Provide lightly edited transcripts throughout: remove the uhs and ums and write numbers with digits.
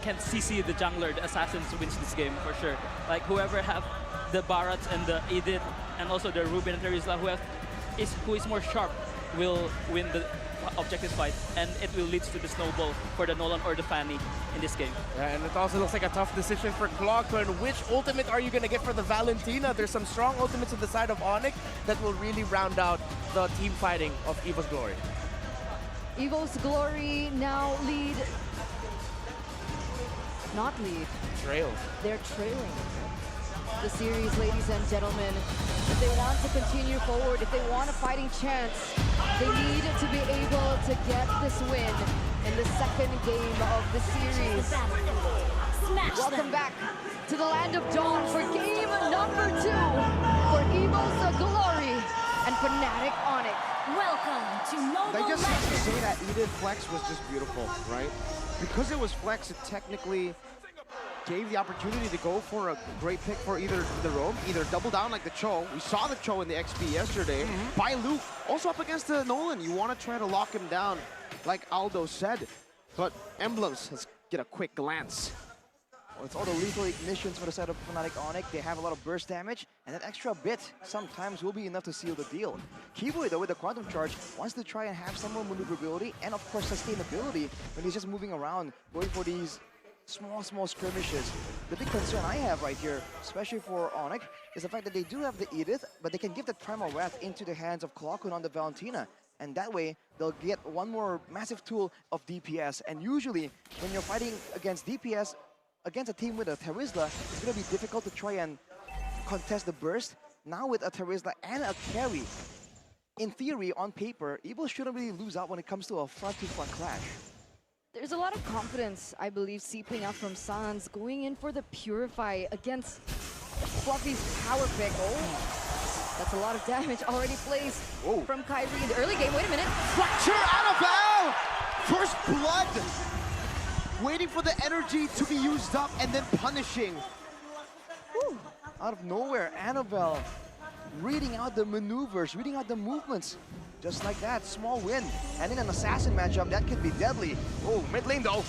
can CC the jungler, the assassins wins this game for sure. Like whoever have the Barats and the Edith and also the Ruben and Terizla who is more sharp will win the objective fight, and it will lead to the snowball for the Nolan or the Fanny in this game. Yeah, and it also looks like a tough decision for Clockman. Which ultimate are you going to get for the Valentina? There's some strong ultimates on the side of ONIC that will really round out the team fighting of EVO's Glory. EVO's Glory now lead. Not lead. Trail. They're trailing the series, ladies and gentlemen. If they want to continue forward, if they want a fighting chance, they need to be able to get this win in the second game of the series. Welcome back to the land of Dawn for game number 2 for EVO's Glory and Fnatic ONIC. Welcome to Mobile I just have to Legends. say that Edith Flex was just beautiful, right? Because it was Flex, it technically gave the opportunity to go for a great pick for either the Roam, either double down like the Cho. We saw the Cho in the XP yesterday. By Luke, also up against the Nolan. You want to try to lock him down, like Aldo said. But Emblems, let's get a quick glance. Well, it's all the lethal ignitions for the side of Fnatic ONIC. They have a lot of burst damage, and that extra bit sometimes will be enough to seal the deal. Kiboy, though, with the Quantum Charge, wants to try and have some more maneuverability and, of course, sustainability when he's just moving around, going for these small skirmishes. The big concern I have right here, especially for ONIC, is the fact that they do have the Edith, but they can give the Primal Wrath into the hands of Clockun on the Valentina. And that way, they'll get one more massive tool of DPS. And usually, when you're fighting against DPS, against a team with a Terizla, it's going to be difficult to try and contest the burst. Now with a Terizla and a carry, in theory, on paper, EVO shouldn't really lose out when it comes to a front-to-front clash. There's a lot of confidence, I believe, seeping out from Sans, going in for the Purify against Fluffy's power pick. Oh, that's a lot of damage already placed from Kyrie in the early game. Wait a minute. Fracture Annabelle! First blood! Waiting for the energy to be used up and then punishing. Woo. Out of nowhere, Annabelle reading out the maneuvers, reading out the movements. Just like that, small win. And in an assassin matchup, that could be deadly. Oh, mid lane though.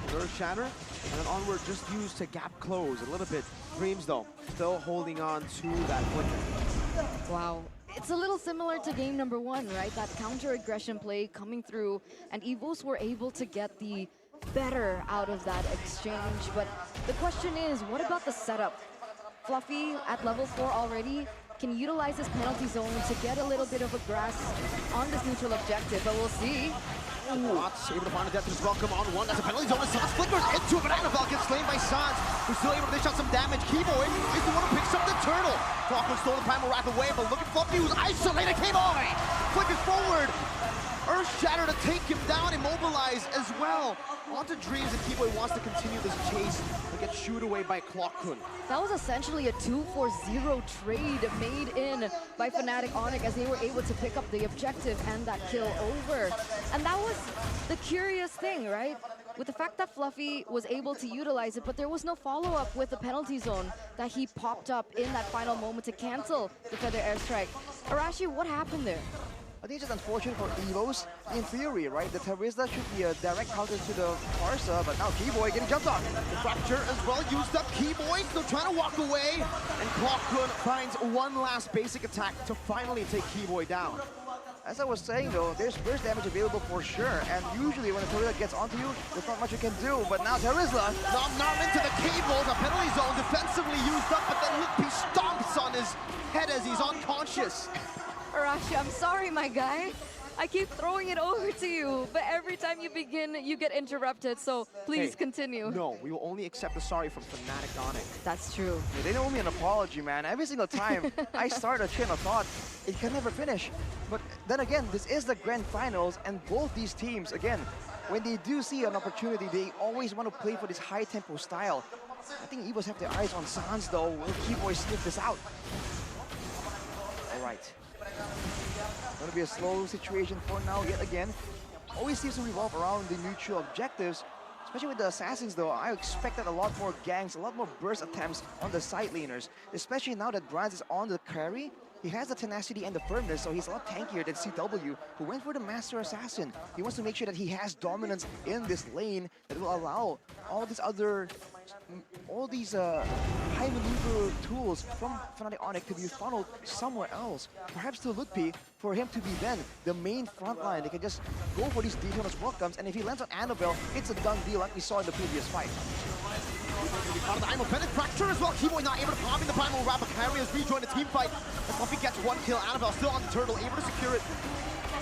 Third shatter, and then onward just used to gap close a little bit. Dreams though, still holding on to that flicker. Wow. It's a little similar to game number 1, right? That counter-aggression play coming through, and EVOs were able to get the better out of that exchange. But the question is, what about the setup? Fluffy at level 4 already can utilize this penalty zone to get a little bit of a grasp on this neutral objective, but we'll see. Watts able to find a death is welcome on one. That's a penalty zone. Sans flickers into it, but Annabelle gets slain by Sans, who's still able to dish out some damage. Keyboy is the one who picks up the turtle. Clockman stole the Primal Wrath away, but look at Fluffy who's isolated. Keyboy flickers forward. Earth Shatter to take him down, immobilize as well. Onto Dreams, and Keyboy wants to continue this chase and get shooed away by Clockun. That was essentially a 2-for-0 trade made in by Fnatic ONIC as they were able to pick up the objective and that kill over. And that was the curious thing, right? With the fact that Fluffy was able to utilize it, but there was no follow-up with the penalty zone that he popped up in that final moment to cancel the Feather Airstrike. Arashi, what happened there? I think it's just unfortunate for EVOs. In theory, right, the Terizla should be a direct counter to the Parsa, but now Keyboy getting jumped on. The Fracture as well used up. Keyboy still trying to walk away, and Clockun finds one last basic attack to finally take Keyboy down. As I was saying though, there's burst damage available for sure, and usually when the Terizla gets onto you, there's not much you can do, but now Terizla... Nom into the cable, the penalty zone defensively used up, but then Lippy stomps on his head as he's unconscious. Arashi, I'm sorry, my guy. I keep throwing it over to you, but every time you begin, you get interrupted, so please continue. No, we will only accept the sorry from Fnatic ONIC. That's true. Yeah, they don't owe me an apology, man. Every single time I start a train of thought, it can never finish. But then again, this is the grand finals, and both these teams, again, when they do see an opportunity, they always want to play for this high-tempo style. I think EVOs have their eyes on Sans, though. Will Keyboy sniff this out? All right. Gonna be a slow situation for now, yet again. Always seems to revolve around the neutral objectives. Especially with the Assassins though, I expected a lot more ganks, a lot more burst attempts on the side laners. Especially now that Brands is on the carry, he has the tenacity and the firmness, so he's a lot tankier than CW, who went for the Master Assassin. He wants to make sure that he has dominance in this lane that will allow all these high maneuver tools from Fnatic ONIC to be funneled somewhere else. Perhaps to Lutpi, for him to be then the main front line. They can just go for these detailers welcomes, and if he lands on Annabelle, it's a done deal like we saw in the previous fight. Part of the Imo Bennett fracture as well. Keyboy not able to pop in the primal wrap, but Kyrie has rejoined the team fight. As Fluffy gets one kill, Annabelle still on the turtle, able to secure it.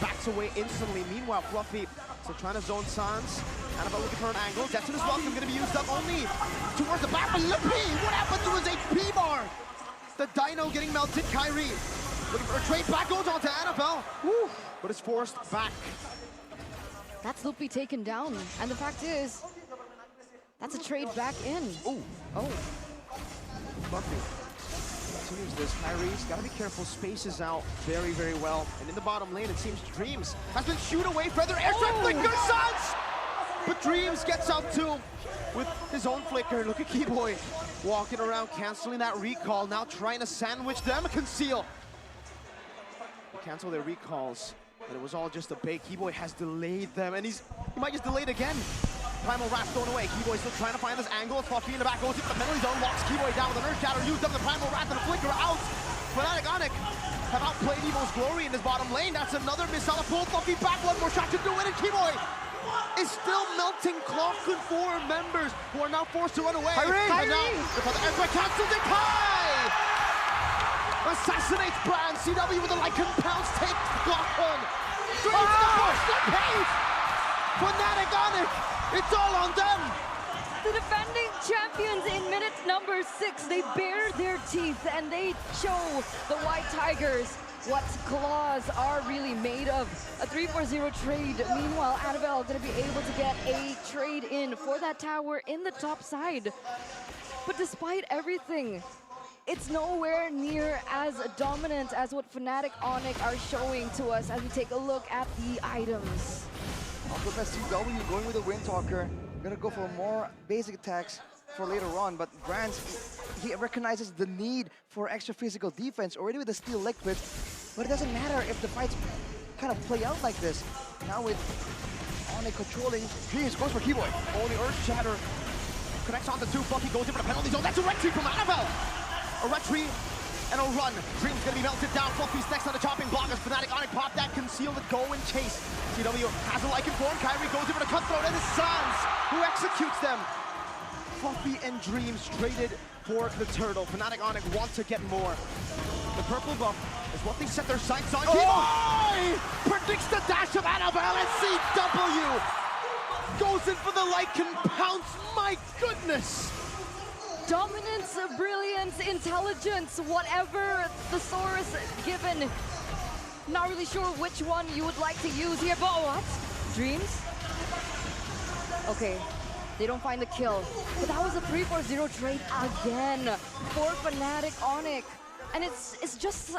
Backs away instantly. Meanwhile, Fluffy still trying to zone Sans. Annabelle looking for an angle. Jetson as well, going to be used up only towards the back. But Lippy, what happened to his HP bar? The Dino getting melted. Kyrie looking for a trade back, goes on to Annabelle. Woo, but is forced back. That's Lupi taken down. And the fact is, that's a trade back in. Ooh. Oh. Fluffy continues this. Kyrie's got to be careful, spaces out very, very well. And in the bottom lane, it seems Dreams has been shoot away. Feather airstrike flicker, Sans! But Dreams gets out too with his own flicker. Look at Keyboy walking around, canceling that recall. Now trying to sandwich them, conceal. They cancel their recalls, but it was all just a bait. Keyboy has delayed them, and he might just delay it again. Primal Wrath thrown away. Keyboy still trying to find this angle. Fluffy in the back goes into the penalty zone, locks Keyboy down with an Earth Shatter, used up the Primal Wrath and the flicker out. Fnatic ONIC have outplayed Evo's glory in this bottom lane. That's another missile pull. Fluffy back, one more shot to do it, and Keyboy is still melting Clock and 4 members who are now forced to run away. And now, the airstrike cancels it. Kai assassinates Brand. CW with a Lycan pounce take Clock on. Dreams the push, the pace. Fnatic ONIC, it's all on them. The defending champions in minute number 6, they bare their teeth and they show the White Tigers what claws are really made of. A 3-4-0 trade. Meanwhile, Annabelle gonna be able to get a trade in for that tower in the top side. But despite everything, it's nowhere near as dominant as what Fnatic ONIC are showing to us as we take a look at the items. Also, CW going with the Windtalker, gonna go for more basic attacks for later on, but Brands, he recognizes the need for extra physical defense already with the Steel Liquid, but it doesn't matter if the fights kind of play out like this. Now with ONIC controlling, Dreams goes for Keyboy. Only Earth Shatter connects on the 2. Fluffy goes in for the penalty zone. That's a retreat from Annabelle. A retreat and a run. Dream's gonna be melted down. Fluffy's next on the chopping block as Fnatic ONIC pop that, conceal the go and chase. CW has a Lycan form. Kyrie goes in for the cutthroat, and it's Sans who executes them. Fluffy and Dreams traded for the turtle. Fnatic ONIC want to get more. The purple buff is what they set their sights on. Oh! Predicts the dash of Annabelle, and CW goes in for the Lycan pounce. My goodness! Dominance, brilliance, intelligence, whatever the source given. Not really sure which one you would like to use here, but what? Dreams? Okay, they don't find the kill. But that was a 3-4-0 trade again for Fnatic ONIC. And it's just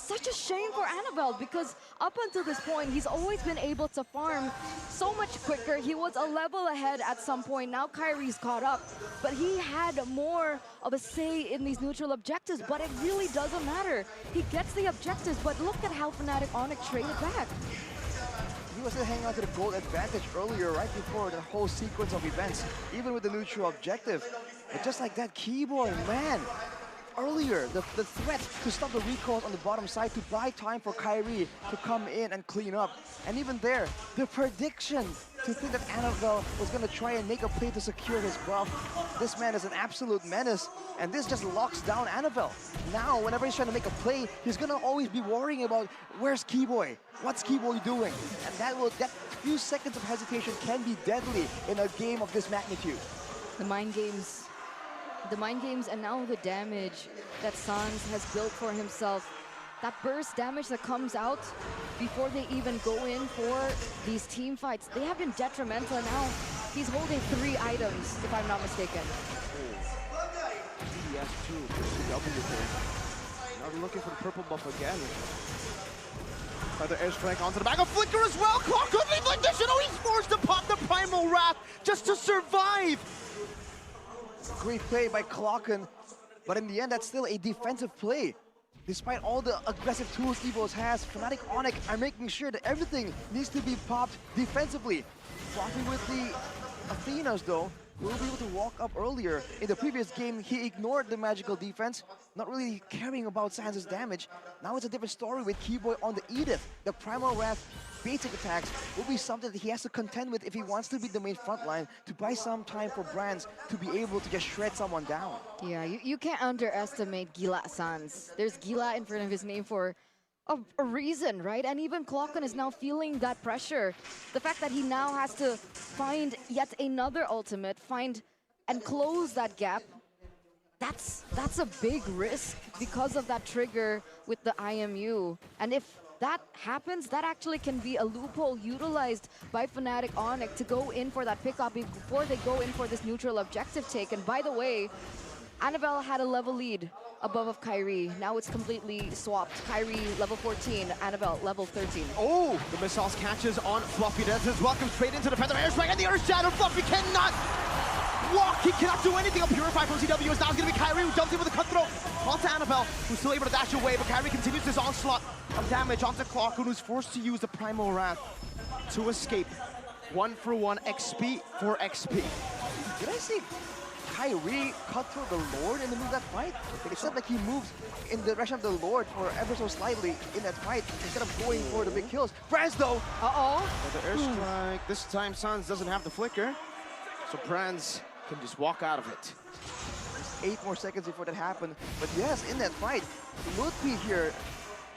such a shame for Annabelle, because up until this point, he's always been able to farm so much quicker. He was a level ahead at some point. Now Kyrie's caught up, but he had more of a say in these neutral objectives, but it really doesn't matter. He gets the objectives, but look at how Fnatic ONIC traded back. He was still hanging on to the gold advantage earlier, right before the whole sequence of events, even with the neutral objective. But just like that, Keyboy, man, earlier, the threat to stop the recalls on the bottom side, to buy time for Kyrie to come in and clean up. And even there, the prediction to think that Annabelle was going to try and make a play to secure his buff. This man is an absolute menace, and this just locks down Annabelle. Now, whenever he's trying to make a play, he's going to always be worrying about, where's Keyboy? What's Keyboy doing? And that few seconds of hesitation can be deadly in a game of this magnitude. The mind games. The mind games, and now the damage that Sans has built for himself. That burst damage that comes out before they even go in for these team fights, they have been detrimental. Now he's holding 3 items, if I'm not mistaken. ES2 for CW here. Now they're looking for the purple buff again. Feather airstrike onto the back of Flicker as well. Clock could leave like this. You know, he's forced to pop the Primal Wrath just to survive. Great play by Klokken, but in the end, that's still a defensive play. Despite all the aggressive tools evos has, Fnatic ONIC are making sure that everything needs to be popped defensively. Fluffy with the Athenas though, will be able to walk up earlier. In the previous game, he ignored the magical defense, not really caring about Sans' damage. Now it's a different story with Keyboy on the Edith. The Primal Wrath basic attacks will be something that he has to contend with if he wants to be the main frontline, to buy some time for Brands to be able to just shred someone down. Yeah, you can't underestimate Gila Sans. There's Gila in front of his name for a reason, right? And even Clockon is now feeling that pressure. The fact that he now has to find yet another ultimate, find and close that gap, that's a big risk because of that trigger with the IMU. And if that happens, that actually can be a loophole utilized by Fnatic ONIC to go in for that pickup before they go in for this neutral objective take. And by the way, Annabelle had a level lead above of Kyrie. Now it's completely swapped. Kyrie level 14, Annabelle level 13. Oh, the missiles catches on Fluffy. That's his welcome straight into the Feather Airstrike and the Earth Shadow. Fluffy cannot walk. He cannot do anything. A Purify from CW is now going to be Kyrie who jumps in with a cutthroat onto Annabelle, who's still able to dash away, but Kyrie continues his onslaught of damage onto Clockon, who's forced to use the Primal Wrath to escape. 1-for-1 XP for XP. Did I see Kyrie cut through the Lord in the middle of that fight? Except like he moves in the direction of the Lord for ever so slightly in that fight instead of going for the big kills. Brands though! Uh-oh! The airstrike. This time Sans doesn't have the flicker, so Brands can just walk out of it. There's 8 more seconds before that happened. But yes, in that fight, Ludwig here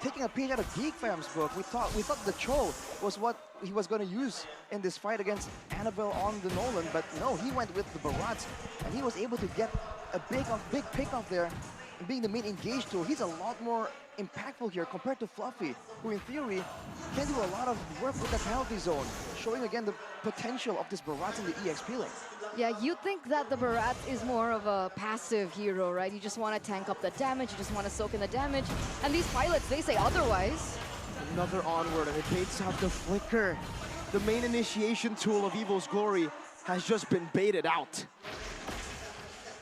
taking a page out of Geek Fam's book. We thought the Cho was what he was going to use in this fight against Annabelle on the Nolan, but no, he went with the Barats, and he was able to get a big pick-off there. And being the main engaged tool, he's a lot more impactful here compared to Fluffy, who in theory can do a lot of work with the penalty zone, showing again the potential of this Barats in the EXP lane. Yeah, you think that the Barat is more of a passive hero, right? You just want to tank up the damage, you just want to soak in the damage. And these pilots, they say otherwise. Another onward, and it baits out the flicker. The main initiation tool of Evil's Glory has just been baited out.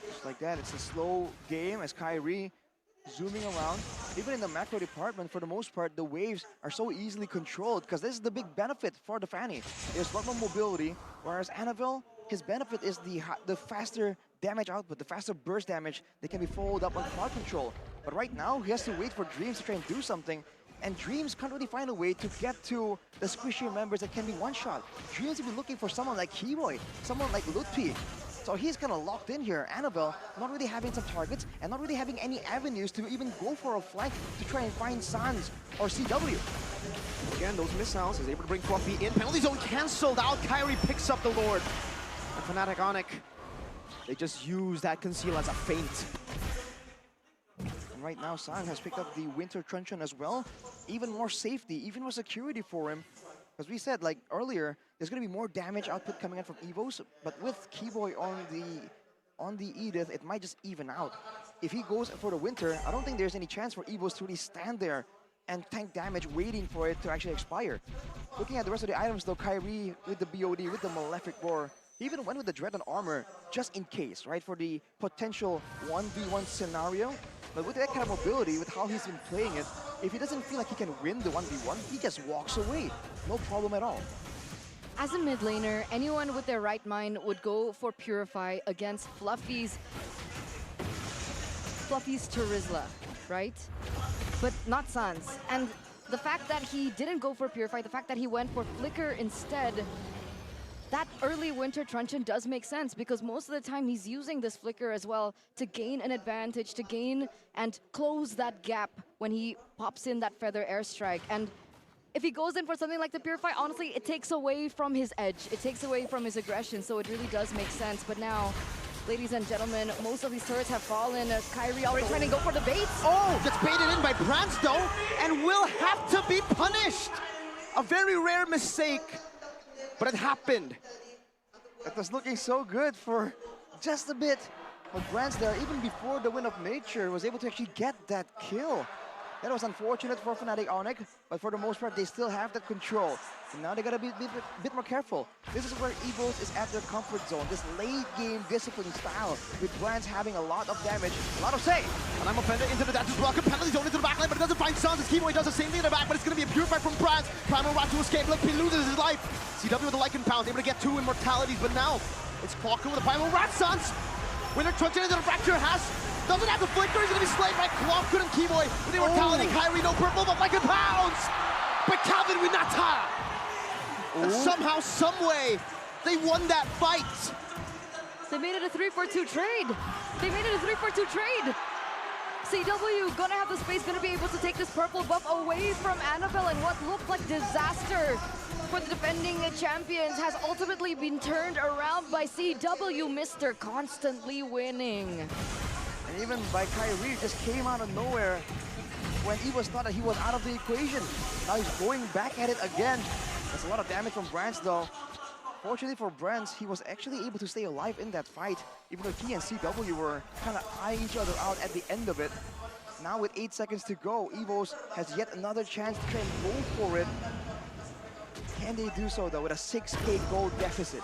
Just like that, it's a slow game as Kyrie zooming around. Even in the macro department, for the most part, the waves are so easily controlled because this is the big benefit for the Fanny. There's a lot more mobility, whereas Annabelle, his benefit is the faster damage output, the faster burst damage that can be followed up on crowd control. But right now, he has to wait for Dreams to try and do something, and Dreams can't really find a way to get to the squishier members that can be one-shot. Dreams will be looking for someone like Keyboy, someone like Lutpi. So he's kind of locked in here. Annabelle not really having some targets and not really having any avenues to even go for a flank to try and find Sans or CW. Again, those missiles is able to bring Fluffy in. Penalty zone cancelled out. Kyrie picks up the Lord. And Fnatic ONIC, they just use that conceal as a feint. And right now, Sans has picked up the Winter Truncheon as well. Even more safety, even more security for him. As we said, like earlier, there's going to be more damage output coming in from evos, but with Keyboy on the Edith, it might just even out. If he goes for the Winter, I don't think there's any chance for evos to really stand there and tank damage waiting for it to actually expire. Looking at the rest of the items though, Kyrie with the BOD, with the Malefic Roar, he even went with the Dread on armor just in case, right? For the potential 1v1 scenario. But with that kind of mobility, with how he's been playing it, if he doesn't feel like he can win the 1v1, he just walks away. No problem at all. As a mid laner, anyone with their right mind would go for Purify against Fluffy's Terizla, right? But not Sans. And the fact that he didn't go for Purify, the fact that he went for Flicker instead, that early Winter Truncheon does make sense because most of the time he's using this Flicker as well to gain an advantage, to gain and close that gap when he pops in that Feather Airstrike. And if he goes in for something like the Purify, honestly, it takes away from his edge. It takes away from his aggression, so it really does make sense. But now, ladies and gentlemen, most of these turrets have fallen. Kyrie already trying to go for the bait. Oh, gets baited in by Brands though, and will have to be punished. A very rare mistake, but it happened. It was looking so good for just a bit. But Brands there, even before the Wind of Nature, was able to actually get that kill. That was unfortunate for Fnatic ONIC, but for the most part, they still have that control. And now they gotta be a bit more careful. This is where evos is at their comfort zone. This late game discipline style, with Brands having a lot of damage, a lot of say. And I'm offended into the Dancer's block, penalty zone into the backline, but it doesn't find Suns. As Keyboy does the same thing in the back, but it's gonna be a purified from Brands. Primal Rat to escape, look, he loses his life. CW with the Lycan Pound, able to get 2 immortalities, but now it's Clocker with the Primal Rat Suns. Winner truncheon into the fracture doesn't have the flicker, he's gonna be slayed by Clocker and Keyboy with the immortality. Kyrie, no purple, but Lycan Pounds! But Calvin with Nata! And somehow, someway, they won that fight. They made it a 3-4-2 trade. They made it a 3-4-2 trade. CW gonna have the space, gonna be able to take this purple buff away from Annabelle, and what looked like disaster for the defending champions has ultimately been turned around by CW, Mr. Constantly Winning. And even by Kyrie, just came out of nowhere when evos thought that he was out of the equation. Now he's going back at it again. That's a lot of damage from Brands though. Fortunately for Brands, he was actually able to stay alive in that fight, even though he and CW were kind of eyeing each other out at the end of it. Now with 8 seconds to go, evos has yet another chance to try and go for it. Can they do so though with a 6k gold deficit?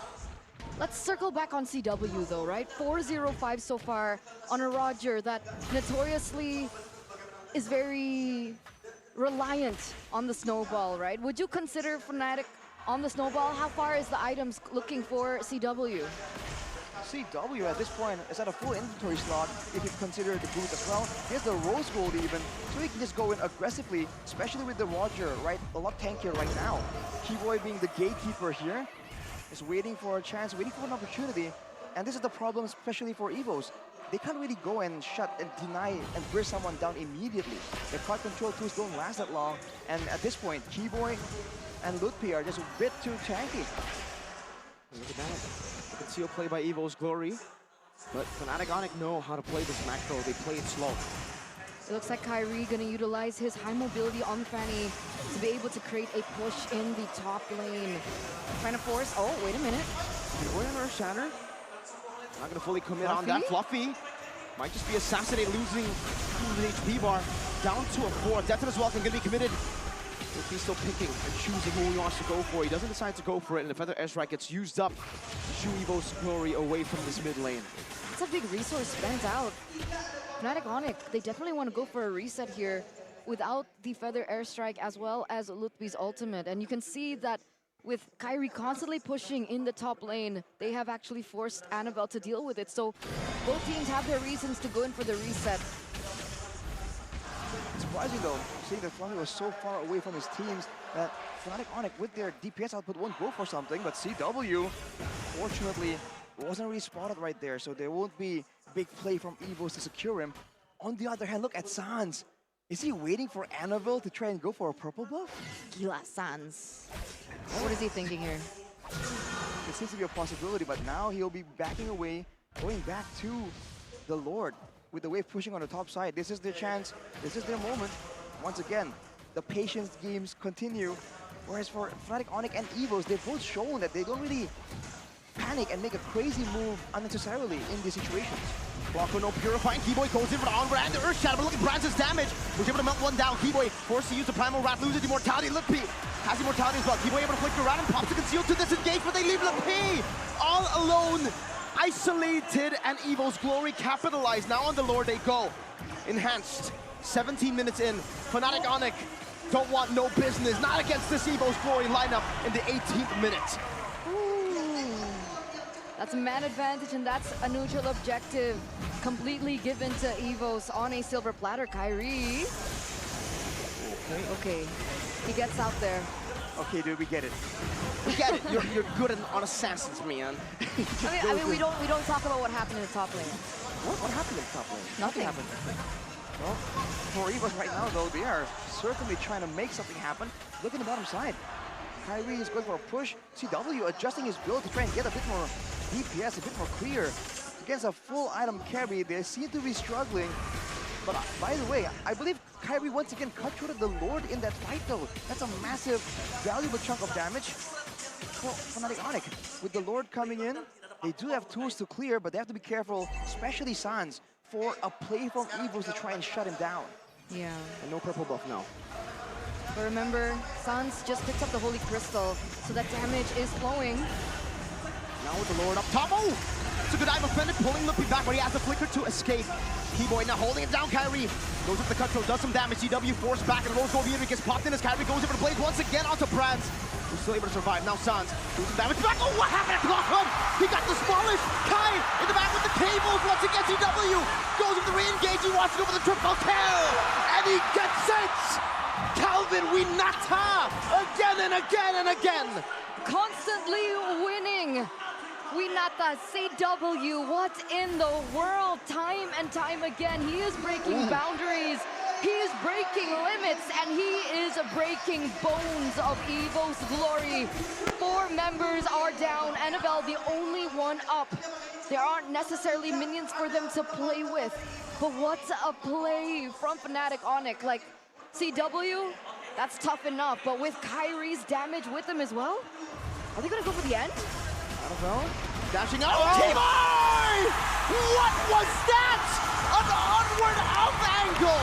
Let's circle back on CW though, right? 4-0-5 so far on a Roger that notoriously is very reliant on the snowball, right? Would you consider Fnatic on the snowball? How far is the items looking for CW? CW at this point is at a full inventory slot if you consider the boot as well. Here's the Rose Gold even, so he can just go in aggressively, especially with the Roger, right? A lot tankier right now. Keyboy being the gatekeeper here, is waiting for a chance, waiting for an opportunity. And this is the problem, especially for evos. They can't really go and shut and deny and burst someone down immediately. Their card control tools don't last that long. And at this point, Keyboy and Lutpi are just a bit too tanky. Look at that. The concealed play by Evo's Glory. But Fnatic ONIC know how to play this macro. They play it slow. It looks like Kyrie gonna utilize his high mobility on Fanny to be able to create a push in the top lane. Trying to force, oh, wait a minute. Keyboy on Earth Shatter. Not gonna fully commit on that. Fluffy might just be assassinated, losing his HP bar down to a 4. Death as well can be committed. He's still picking and choosing who he wants to go for. He doesn't decide to go for it, and the Feather Airstrike gets used up to shoo Evo's Glory away from this mid lane. That's a big resource spent out. Fnatic ONIC, they definitely want to go for a reset here without the Feather Airstrike as well as Lutpi's ultimate. And you can see that with Kyrie constantly pushing in the top lane, they have actually forced Annabelle to deal with it. So both teams have their reasons to go in for the reset. Surprising though, seeing that Fluffy was so far away from his teams that Fnatic ONIC with their DPS output won't go for something, but CW, fortunately, wasn't really spotted right there, so there won't be big play from evos to secure him. On the other hand, look at Sans. Is he waiting for Annabelle to try and go for a purple buff? Gila Sans. What is he thinking here? It seems to be a possibility, but now he'll be backing away, going back to the Lord. With the wave pushing on the top side, this is their chance, this is their moment. Once again, the patience games continue. Whereas for Fnatic ONIC and evos, they've both shown that they don't really panic and make a crazy move unnecessarily in these situations. Blanco no purifying. Keyboy goes in for the onward and the Earth Shadow, but look at Brands' damage. Was able to melt one down. Keyboy forced to use the Primal Rat, loses immortality. Lutpi has immortality as well. Keyboy able to flick around and pops the conceal to disengage, but they leave Lutpi all alone. Isolated, and Evo's Glory capitalized. Now on the Lord they go. Enhanced. 17 minutes in. Fnatic ONIC don't want no business. Not against this Evo's Glory lineup in the 18th minute. Ooh. That's a man advantage, and that's a neutral objective completely given to evos on a silver platter. Kyrie. Okay. He gets out there. Okay, dude, we get it. We get it. You're good on assassins, man. I mean, we don't talk about what happened in the top lane. What happened in the top lane? Nothing. Happened. Well, for evos right now, though, they are certainly trying to make something happen. Look at the bottom side. Kyrie is going for a push. CW adjusting his build to try and get a bit more DPS, a bit more clear. Against a full item carry, they seem to be struggling. But by the way, I believe Kyrie once again cut short of the Lord in that fight though. That's a massive, valuable chunk of damage for Fnatic ONIC. With the Lord coming in, they do have tools to clear, but they have to be careful, especially Sans, for a play from evos to try and shut him down. Yeah. And no purple buff now. But remember, Sans just picked up the Holy Crystal, so that damage is flowing. Now with the Lord up top. Oh! It's a good dive offended, pulling Lippy back, but he has the flicker to escape. Keyboy now holding it down, Kyrie. Goes up the cutthroat, does some damage. CW forced back, and Rose Gold Beater gets popped in as Kyrie goes over the blade once again onto Brands. Who's still able to survive. Now Sans doing some damage back. Oh, what happened to Blockhood? He got the smallish. Kai in the back with the cables once again. CW goes with the re-engage. He wants to go for the triple kill. And he gets it! Calvin Winata again and again and again. Constantly winning. Winata, CW, what in the world? Time and time again, he is breaking boundaries. He is breaking limits, and he is breaking bones of EVO's glory. 4 members are down. Annabelle, the only one up. There aren't necessarily minions for them to play with. But what's a play from Fnatic ONIC? Like, CW, that's tough enough. But with Kyrie's damage with them as well, are they going to go for the end? I don't know. Dashing out. Oh. Keyboy! What was that? An onward up angle.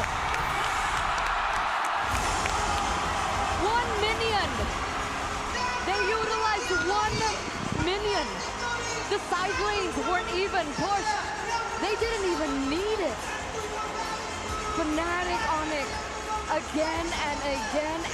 1 minion. They utilized 1 minion. The side lanes weren't even pushed. They didn't even need it. Fnatic ONIC again and again.